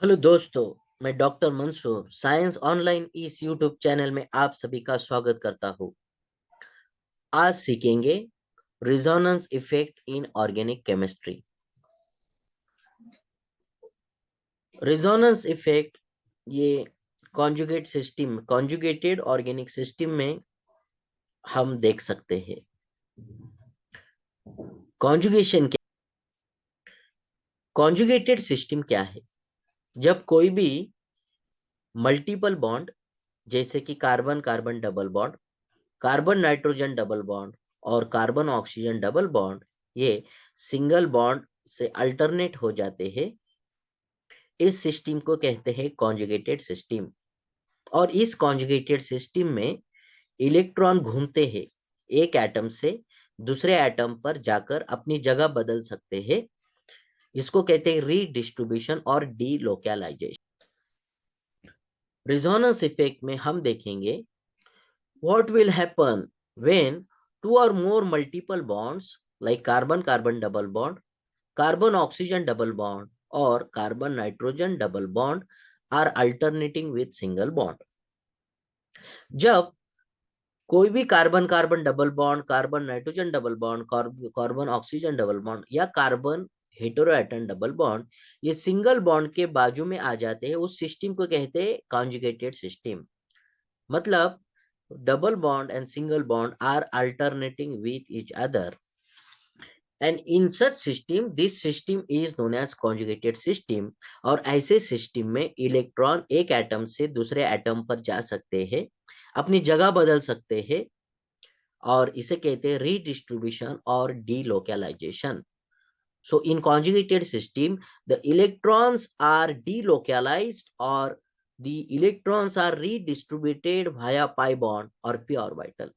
Hello दोस्तों, मैं doctor Mansoor science online इस यूट्यूब चैनल में आप सभी का स्वागत करता हूँ। आज सीखेंगे resonance effect in organic chemistry. Resonance effect ये कॉन्जुगेटेड ऑर्गेनिक सिस्टम में हम देख सकते हैं। कॉन्जुगेशन क्या, कॉन्जुगेटेड सिस्टम क्या है? जब कोई भी मल्टीपल बॉन्ड जैसे कि carbon carbon double bond, carbon nitrogen double bond और कार्बन ऑक्सीजन डबल बॉन्ड ये सिंगल बॉन्ड से अल्टरनेट हो जाते हैं, इस सिस्टम को कहते हैं कॉन्जुगेटेड सिस्टम। और इस कॉन्जुगेटेड सिस्टम में इलेक्ट्रॉन घूमते हैं, एक एटम से दूसरे एटम पर जाकर अपनी जगह बदल सकते हैं। इसको कहते हैं रीडिस्ट्रीब्यूशन और डीलोकलाइजेशन। रिजोनेंस इफेक्ट में हम देखेंगे what will happen when two or more multiple bonds like carbon carbon double bond, carbon oxygen double bond or carbon nitrogen double bond are alternating with single bond. जब कोई भी carbon carbon double bond, carbon nitrogen double bond, carbon oxygen double bond या carbon heteroatom double bond ये single bond के बाजू में आ जाते हैं, उस सिस्टम को कहते हैं कॉन्जुगेटेड सिस्टम। मतलब double bond and single bond are alternating with each other, and in such system this system is known as conjugated system। और ऐसे सिस्टम में इलेक्ट्रॉन एक एटम से दूसरे एटम पर जा सकते हैं, अपनी जगह बदल सकते हैं, और इसे कहते हैं रीडिस्ट्रीब्यूशन और delocalisation. So in conjugated system, the electrons are delocalized or the electrons are redistributed via pi bond or p orbital।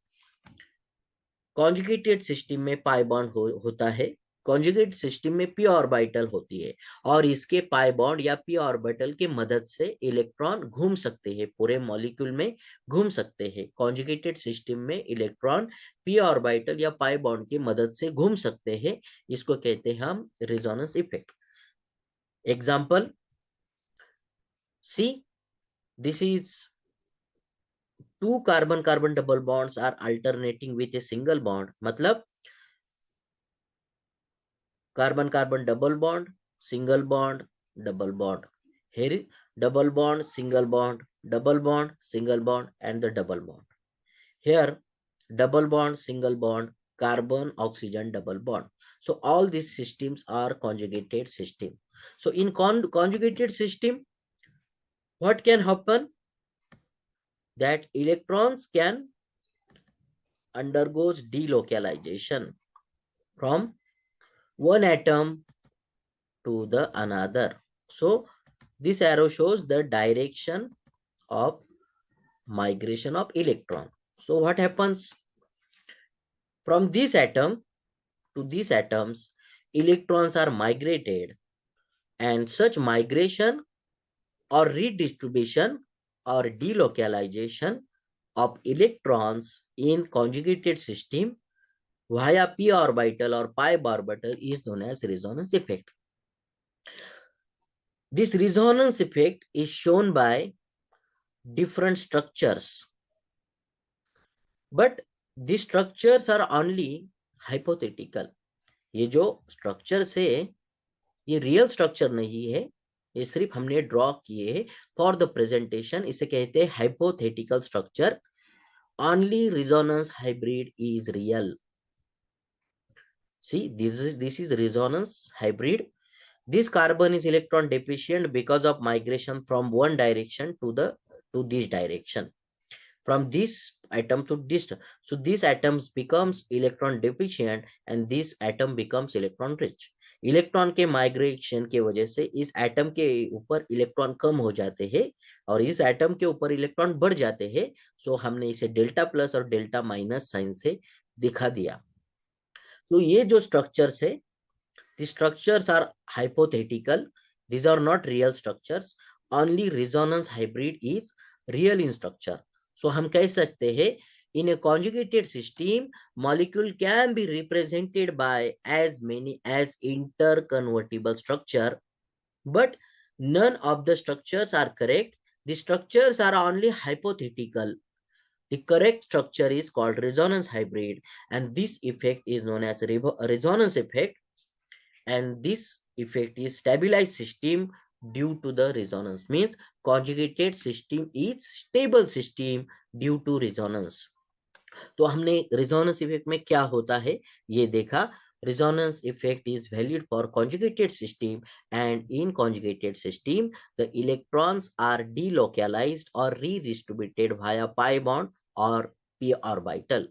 Conjugated system में पाई बॉन्ड होता है, कॉन्जुगेट सिस्टम में पी ऑर्बिटल होती है, और इसके पाई बॉन्ड या पी ऑर्बिटल की मदद से इलेक्ट्रॉन घूम सकते हैं, पूरे मॉलिक्यूल में घूम सकते हैं। कॉन्जुगेटेड सिस्टम में इलेक्ट्रॉन पी ऑर्बिटल या पाई बॉन्ड की मदद से घूम सकते हैं, इसको कहते हैं हम resonance effect. Example see, this is two carbon carbon double bonds are alternating with a single bond। मतलब carbon carbon double bond, single bond, double bond. here double bond single bond, double bond single bond and the double bond। here double bond single bond, carbon oxygen double bond। so all these systems are conjugated system। so in conjugated system what can happen, that electrons can undergoes delocalization from one atom to the another। so this arrow shows the direction of migration of electron। so what happens, from this atom to these atoms electrons are migrated, and such migration or redistribution or delocalization of electrons in conjugated system via p orbital or pi orbital is known as resonance effect। This resonance effect is shown by different structures, but these structures are only hypothetical। ये जो structures है ये real structure नहीं है, ये सिर्फ हमने draw किए हैं फॉर द प्रेजेंटेशन। इसे कहते हैं hypothetical structure. Only resonance hybrid is real. See, this is resonance hybrid। this carbon is electron deficient because of migration from one direction to this direction, from this atom to this। so this atoms becomes electron deficient and this atom becomes electron rich। Electron के migration के वजह से इस atom के ऊपर electron कम हो जाते हैं और इस एटम के ऊपर इलेक्ट्रॉन बढ़ जाते हैं। सो हमने इसे डेल्टा प्लस और डेल्टा माइनस साइन से दिखा दिया। तो ये जो स्ट्रक्चर्स है, the structures are hypothetical, these are not real structures। only resonance hybrid is real in structure। so हम कह सकते हैं in a conjugated system molecule can be represented by as many as interconvertible structure, but None of the structures are correct. The structures are only hypothetical. The correct structure is called resonance hybrid, and this effect is known as resonance effect. And this effect is stabilized system due to the resonance. Means conjugated system is stable system due to resonance. तो हमने resonance effect में क्या होता है ये देखा. Resonance effect is valued for conjugated system, and in conjugated system the electrons are delocalized or redistributed via pi bond or p orbital.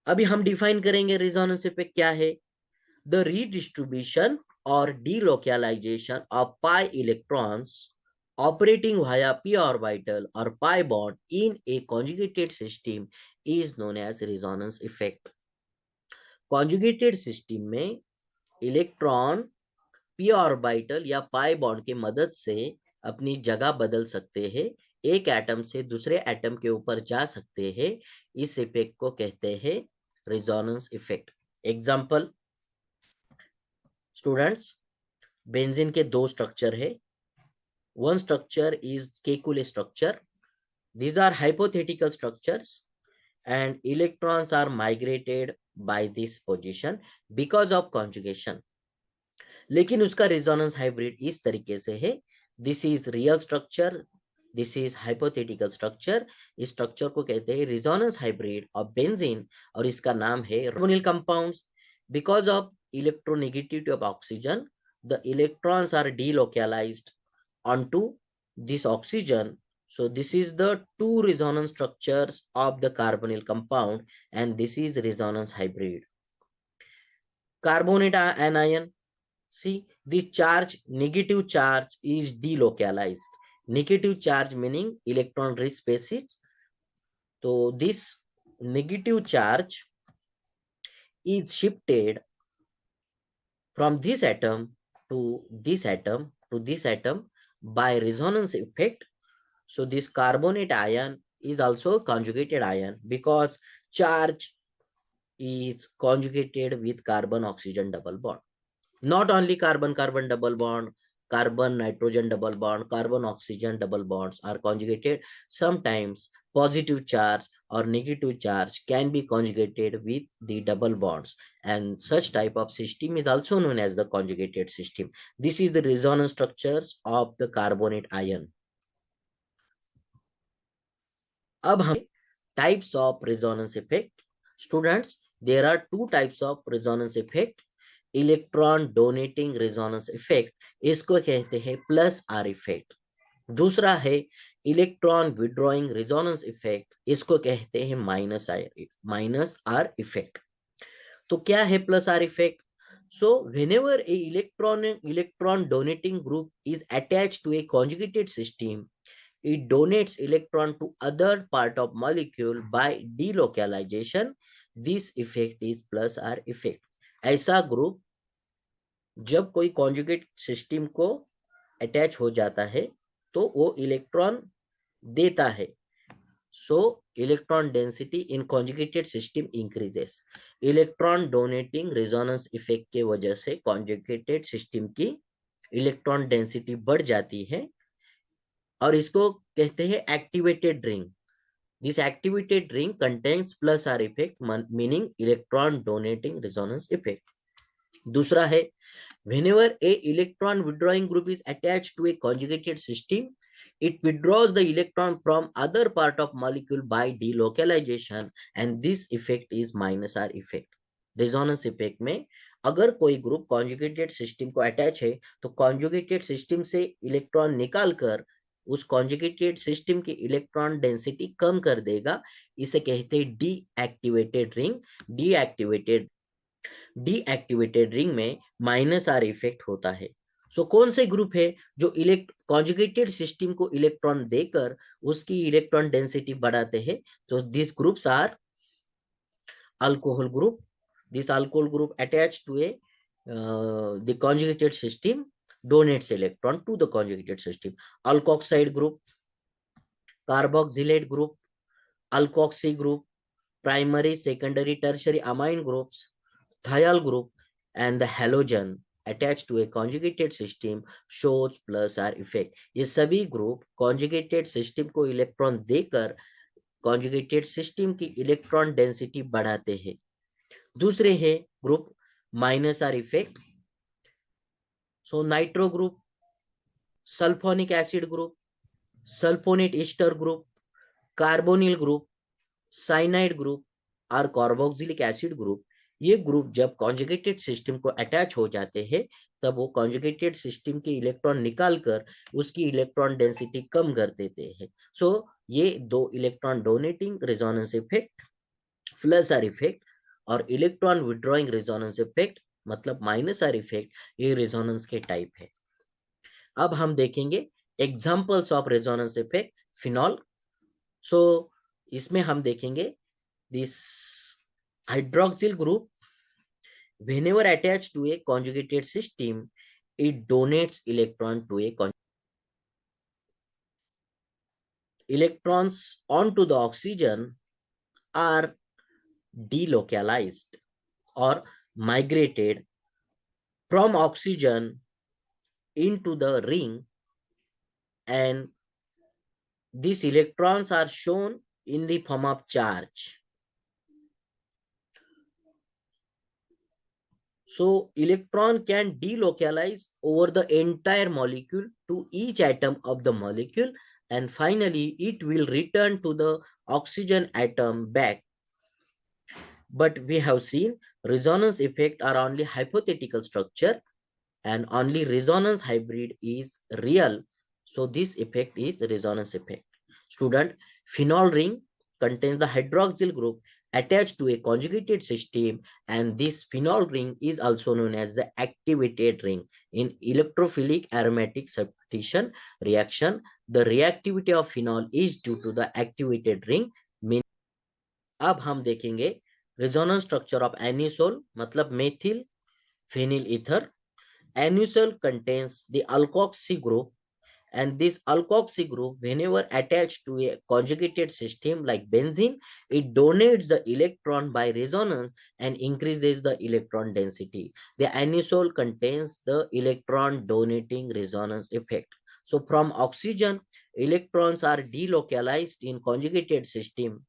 अभी हम डिफाइन करेंगे resonance effect क्या है. The redistribution or delocalization of pi electrons operating via p orbital or pi bond in a conjugated system is known as resonance effect. Conjugated system में electron p orbital या pi bond के मदद से अपनी जगह बदल सकते हैं, एक एटम से दूसरे एटम के ऊपर जा सकते हैं. इस इफेक्ट को कहते हैं resonance effect. Example students, benzene के दो स्ट्रक्चर है. One structure is Kekule structure. These are hypothetical structures and electrons are migrated by this position because of conjugation. लेकिन उसका रेजोनेंस हाइब्रिड इस तरीके से है. This is real structure, this is hypothetical structure. इस स्ट्रक्चर को कहते हैं रेजोनेंस हाइब्रिड ऑफ बेंजीन और इसका नाम है carbonyl compounds. Because of electronegativity of oxygen, the electrons are delocalized onto this oxygen. So this is the two resonance structures of the carbonyl compound, and this is resonance hybrid. Carbonate anion. See, the charge, negative charge is delocalized. Negative charge meaning electron rich species. So this negative charge is shifted from this atom to this atom to this atom by resonance effect. So this carbonate ion is also conjugated ion because charge is conjugated with carbon oxygen double bond. Not only carbon carbon double bond, carbon nitrogen double bond, carbon oxygen double bonds are conjugated. Sometimes positive charge or negative charge can be conjugated with the double bonds, and such type of system is also known as the conjugated system. This is the resonance structures of the carbonate ion. अब हम types of resonance effect. Students, there are two types of resonance effect. Electron donating resonance effect, इसको कहते हैं plus R effect. दूसरा है electron withdrawing resonance effect, इसको कहते हैं माइनस आर इफेक्ट. तो क्या है plus R effect? So whenever a electron donating group is attached to a conjugated system, it donates electron to other part of molecule by delocalization. This effect is plus R effect. ऐसा group जब कोई conjugate system को attach हो जाता है तो वो electron देता है. सो electron density in conjugated system increases. Electron donating resonance effect के वजह से कॉन्जुगेटेड सिस्टम की इलेक्ट्रॉन डेंसिटी बढ़ जाती है और इसको कहते हैं activated ring. This activated ring contains plus R effect, meaning electron donating resonance effect. दूसरा है whenever a electron withdrawing group is attached to a conjugated system, it withdraws the electron from other part of molecule by delocalization, and this effect is minus R effect. Resonance effect में अगर कोई group conjugated system को attach है तो conjugated system से electron निकालकर उस conjugated system की इलेक्ट्रॉन डेंसिटी कम कर देगा. इसे कहते हैं डीएक्टिवेटेड रिंग. डीएक्टिवेटेड रिंग में माइनस आर इफेक्ट होता है. सो कौन से ग्रुप है जो कॉन्जुगेटेड सिस्टम को इलेक्ट्रॉन देकर उसकी इलेक्ट्रॉन डेंसिटी बढ़ाते हैं? तो this groups are alcohol group. This alcohol group attach to a the conjugated system donates electron to the conjugated system. Alkoxide group, carboxylate group, alkoxy group, primary, secondary, tertiary amine groups, thiol group, and the halogen attached to a conjugated system shows plus R effect. ये सभी group conjugated system को electron देकर conjugated system की electron density बढ़ाते हैं. दूसरे है group minus R effect. So nitro group, sulphonic acid group, sulphonate ester group, carbonyl group, cyanide group और कार्बोक्सिलिक एसिड ग्रुप, ये ग्रुप जब कॉन्जुगेटेड सिस्टम को अटैच हो जाते हैं तब वो कॉन्जुगेटेड सिस्टम के इलेक्ट्रॉन निकालकर उसकी इलेक्ट्रॉन डेंसिटी कम कर देते हैं. सो ये दो electron donating resonance effect plus R effect और इलेक्ट्रॉन विड्रॉइंग रेजोनेंस इफेक्ट मतलब माइनस आर इफेक्ट, ये रेजोनेंस के टाइप है. अब हम देखेंगे examples of resonance effect phenol. So इसमें हम देखेंगे this hydroxyl group whenever attached to a conjugated system it donates electron to a electrons onto the oxygen are delocalized or migrated from oxygen into the ring and these electrons are shown in the form of charge. So electron can delocalize over the entire molecule to each atom of the molecule and finally it will return to the oxygen atom back. But we have seen resonance effect are only hypothetical structure and only resonance hybrid is real. So this effect is resonance effect. Student, phenol ring contains the hydroxyl group attached to a conjugated system and this phenol ring is also known as the activated ring. In electrophilic aromatic substitution reaction, the reactivity of phenol is due to the activated ring. अब हम देखेंगे resonance structure of anisole मतलब methyl phenyl ether. Anisole contains the alkoxy group and this alkoxy group whenever attached to a conjugated system like benzene it donates the electron by resonance and increases the electron density. The anisole contains the electron donating resonance effect. So from oxygen electrons are delocalized in conjugated system.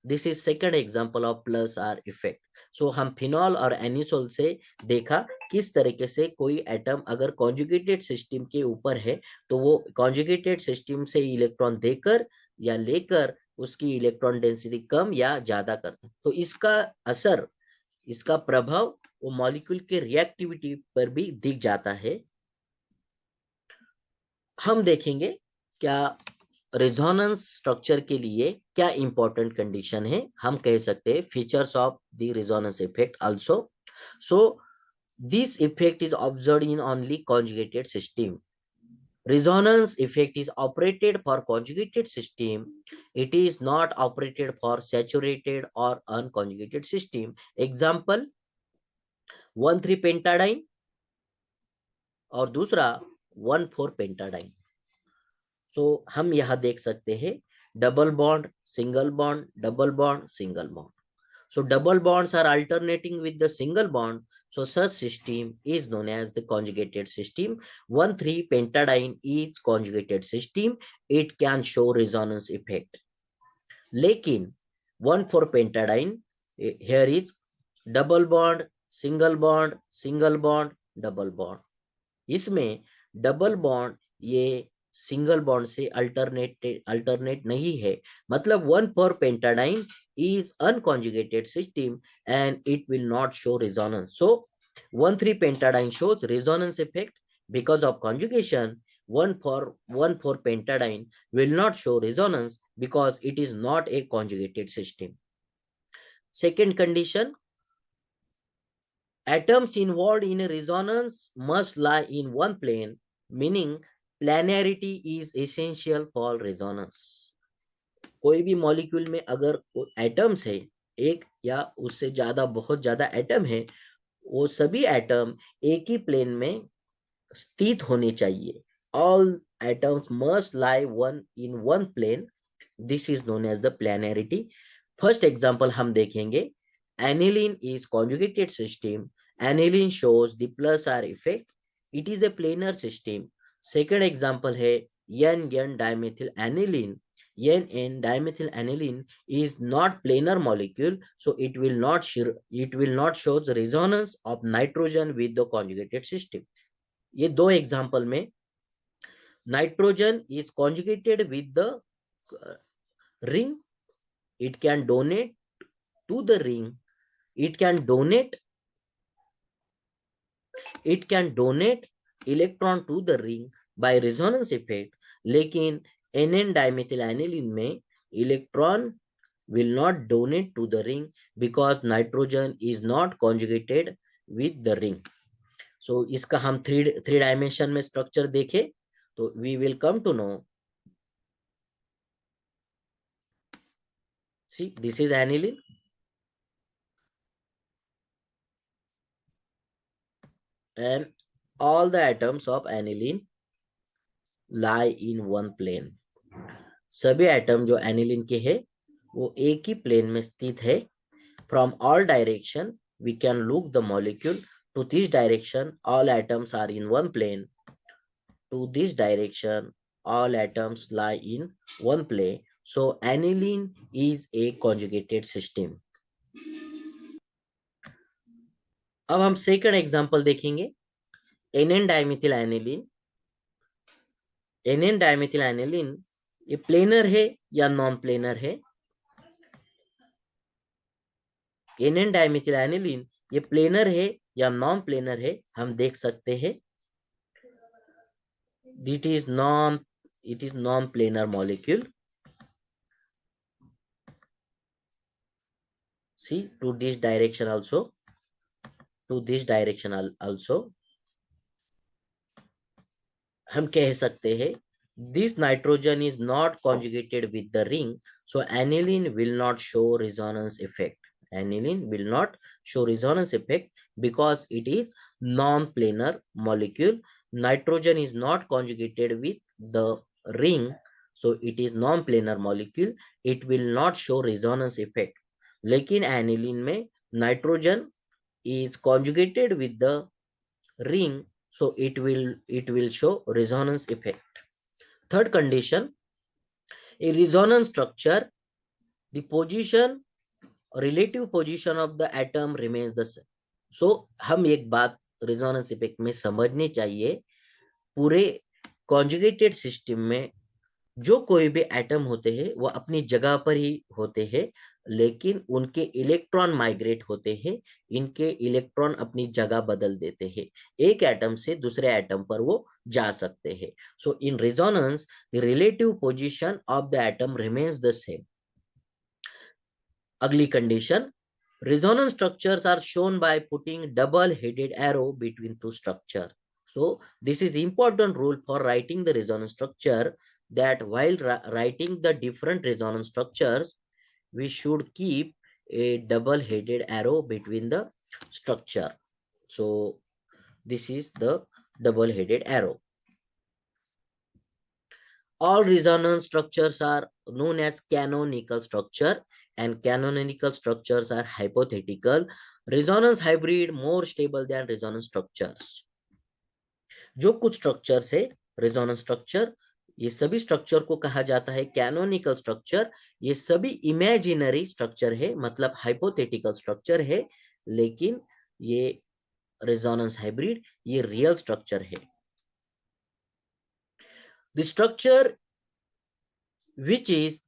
This is second example of plus R effect. So हम phenol और anisole से देखा किस तरीके से कोई atom अगर conjugated system के ऊपर है तो वो कॉन्जुगेटेड सिस्टम से इलेक्ट्रॉन देकर या लेकर उसकी इलेक्ट्रॉन डेंसिटी कम या ज्यादा करता है. तो इसका असर, इसका प्रभाव वो मॉलिक्यूल के रिएक्टिविटी पर भी दिख जाता है. हम देखेंगे क्या रेजोनेंस स्ट्रक्चर के लिए क्या इंपॉर्टेंट कंडीशन है. हम कह सकते हैं features of the resonance effect also. So this effect is observed in only conjugated system. Resonance effect is operated for conjugated system. It is not operated for saturated or unconjugated system. Example 1,3 pentadiene और दूसरा 1,4 pentadiene. सो हम यहाँ देख सकते हैं double bond, single bond, double bond, single bond. So double bonds are alternating with the single bond. So such system is known as the conjugated system. 1,3 pentadiene is conjugated system. It can show resonance effect. लेकिन 1,4 pentadiene here is double bond, single bond, single bond, double bond. इसमें double bond ये single bond से alternate नहीं है. मतलब 1,4 pentadiene is unconjugated system and it will not show resonance. So 1,3 pentadiene shows resonance effect because of conjugation. 1,4 pentadiene will not show resonance because it is not a conjugated system. Second condition, atoms involved in a resonance must lie in one plane, meaning planarity is essential for resonance. कोई भी molecule में अगर atoms है एक या उससे ज्यादा, बहुत ज्यादा एटम है, वो सभी एटम एक ही प्लेन में स्थित होने चाहिए. All atoms must lie in one plane. This is known as the planarity. First example हम देखेंगे. Aniline is conjugated system Aniline shows the plus R effect. It is a planar system. Second example है N dimethyl aniline. N dimethyl aniline is not planar molecule, so it will not show the resonance of nitrogen with the conjugated system. ये दो example में nitrogen is conjugated with the ring. It can donate to the ring. It can donate electron to the ring by resonance effect. लेकिन NN dimethyl aniline में electron will not donate to the ring because nitrogen is not conjugated with the ring. So इसका हम three dimension में structure देखे तो we will come to know. See, this is aniline. And all the atoms of aniline lie in one plane. सभी atom जो aniline के हैं वो एक ही प्लेन में स्थित है. From all direction we can look the molecule. To this direction all atoms are in one plane. To this direction all atoms lie in one plane. So aniline is a conjugated system. अब हम second example देखेंगे. NN dimethyl aniline. NN dimethyl aniline ये planar है या non planar है? NN dimethyl aniline ये planar है या नॉन प्लेनर है हम देख सकते हैं. It is non-planar molecule. See, to this direction also. To this direction also. हम कह सकते हैं this nitrogen is not conjugated with the ring, so aniline will not show resonance effect. Aniline will not show resonance effect because it is non-planar molecule. Nitrogen is not conjugated with the ring, so it is non-planar molecule. It will not show resonance effect. लेकिन aniline में nitrogen is conjugated with the ring, so it will show resonance effect. Third condition, a resonance structure, the position, relative position of the atom remains the same. So हम एक बात resonance effect में समझनी चाहिए. पूरे conjugated system में जो कोई भी एटम होते हैं वो अपनी जगह पर ही होते हैं, लेकिन उनके इलेक्ट्रॉन माइग्रेट होते हैं. इनके इलेक्ट्रॉन अपनी जगह बदल देते हैं. एक एटम से दूसरे एटम पर वो जा सकते हैं. So in resonance the relative position of the atom remains the same. अगली condition, resonance structures are shown by putting double-headed arrow between two structure. So this is the important rule for writing the resonance structure, that while writing the different resonance structures, we should keep a double-headed arrow between the structure. So this is the double-headed arrow. All resonance structures are known as canonical structure, and canonical structures are hypothetical. Resonance hybrid more stable than resonance structures. जो कुछ structures है resonance structure, ये सभी structure को कहा जाता है canonical structure. ये सभी इमेजिनरी स्ट्रक्चर है, मतलब हाइपोथेटिकल स्ट्रक्चर है, लेकिन ये रेजोनेंस हाइब्रिड ये रियल स्ट्रक्चर है. The structure which is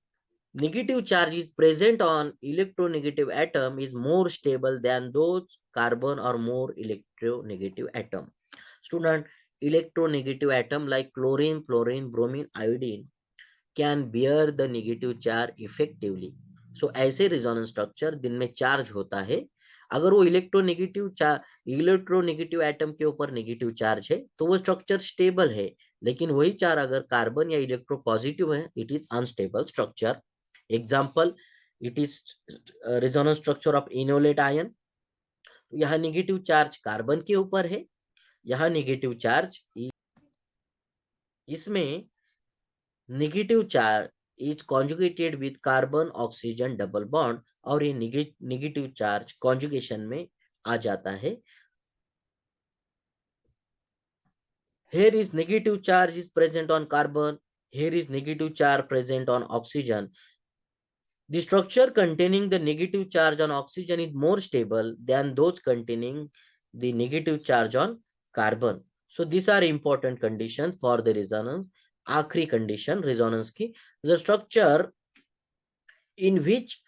negative charge is present on electronegative atom is more stable than those carbon or more electronegative atom. Student, electronegative atom like chlorine, fluorine, bromine, iodine can bear the negative charge effectively. So ऐसे resonance structure जिनमें charge होता है, अगर वो electronegative atom के ऊपर negative charge है तो वो स्ट्रक्चर स्टेबल है, लेकिन वही चार अगर कार्बन या इलेक्ट्रो पॉजिटिव है, it is unstable structure. Example, it is resonance structure of enolate ion. तो यहाँ नेगेटिव चार्ज कार्बन के ऊपर है, यहाँ नेगेटिव चार्ज, इसमें negative charge is conjugated with carbon oxygen double bond, और ये नेगेटिव चार्ज कॉन्जुगेशन में आ जाता है. Here is negative charge is present on carbon. Here is negative charge present on oxygen. The structure containing the negative charge on oxygen is more stable than those containing the negative charge on carbon. So these are important conditions for the resonance. आखिरी condition resonance की, the structure in which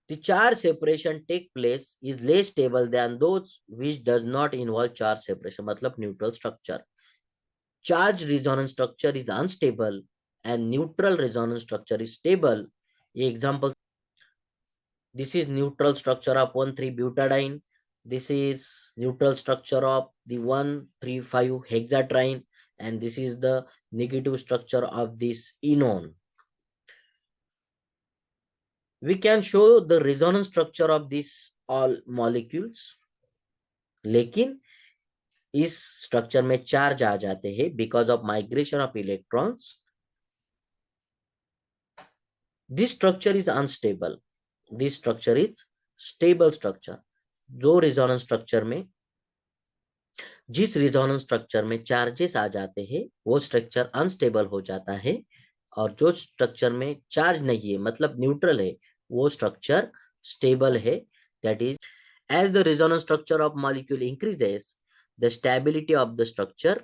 the charge separation take place is less stable than those which does not involve charge separation. मतलब neutral structure. Charge resonance structure is unstable and neutral resonance structure is stable. ये example. This is neutral structure of 1,3-butadiene. This is neutral structure of the 1,3,5 hexatriene, and this is the negative structure of this enone. We can show the resonance structure of these all molecules, लेकिन इस structure में charge आ जाते हैं because of migration of electrons. This structure is unstable. This structure is stable structure. जो resonance structure में जिस resonance structure में charges आ जाते हैं वो स्ट्रक्चर अनस्टेबल हो जाता है, और जो स्ट्रक्चर में चार्ज नहीं है मतलब न्यूट्रल है वो स्ट्रक्चर स्टेबल है. That is as the resonance structure of molecule increases, the stability of the structure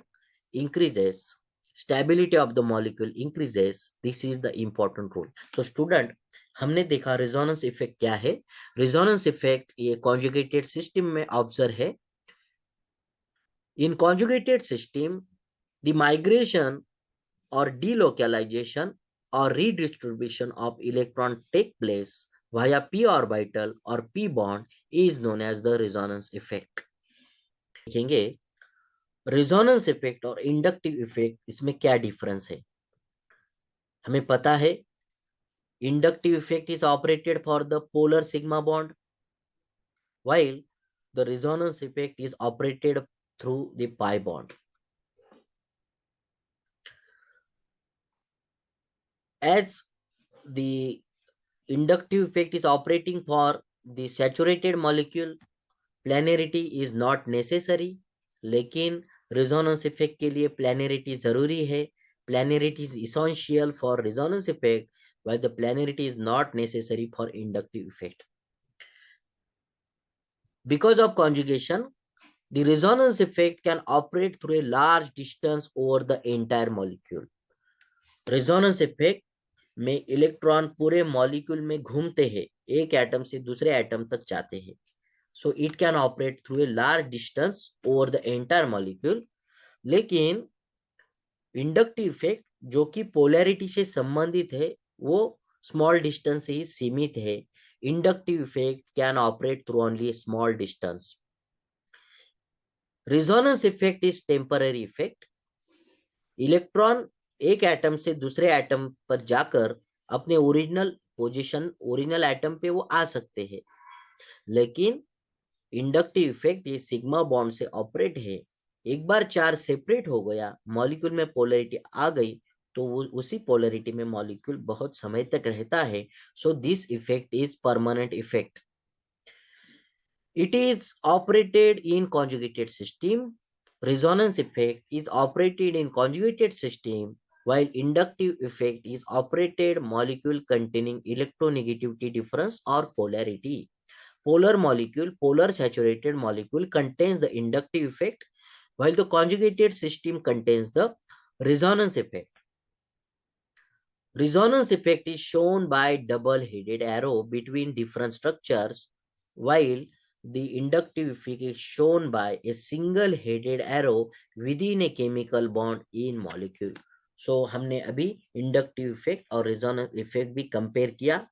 increases. Stability of the molecule increases. This is the important rule. So student, हमने देखा resonance effect क्या है. Resonance effect ये conjugated system में observe है. In conjugated system, the migration or delocalization or redistribution of electron take place via p orbital or p bond is known as the resonance effect. देखेंगे resonance effect और inductive effect इसमें क्या difference है. हमें पता है inductive effect is operated for the polar sigma bond, while the resonance effect is operated through the pi bond. As the inductive effect is operating for the saturated molecule, planarity is not necessary, लेकिन resonance effect के लिए planarity जरूरी है. Planarity is essential for resonance effect, while the planarity is not necessary for inductive effect. Because of conjugation, the resonance effect can operate through a large distance over the entire molecule. Resonance effect में electron पूरे molecule में घूमते हैं, एक atom से दूसरे atom तक जाते हैं. So it can operate through a large distance over the entire molecule. लेकिन इंडक्टिव इफेक्ट जो कि पोलैरिटी से संबंधित है वो स्मॉल डिस्टेंस से ही सीमित है. Inductive effect can operate through only A small distance. Resonance effect is temporary effect. Electron एक एटम से दूसरे एटम पर जाकर अपने ओरिजिनल पोजीशन ओरिजिनल एटम पे वो आ सकते हैं, लेकिन इंडक्टिव इफेक्ट ये सिग्मा बॉन्ड से ऑपरेट है. एक बार चार्ज सेपरेट हो गया, मॉलिक्यूल में पोलैरिटी आ गई, तो वो उसी पोलैरिटी में मॉलिक्यूल बहुत समय तक रहता है. So this effect is permanent effect. It is operated in conjugated system. Resonance effect is operated in conjugated system, while inductive effect is operated molecule containing electronegativity difference or polarity. Polar molecule, polar saturated molecule contains the inductive effect, while the conjugated system contains the resonance effect. Resonance effect is shown by double-headed arrow between different structures, while the inductive effect is shown by a single-headed arrow within a chemical bond in molecule. So हमने अभी inductive effect और resonance effect भी compare किया.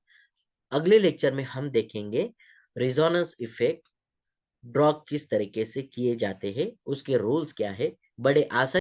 अगले lecture में हम देखेंगे resonance effect draw किस तरीके से किए जाते हैं, उसके रूल्स क्या है. बड़े आसान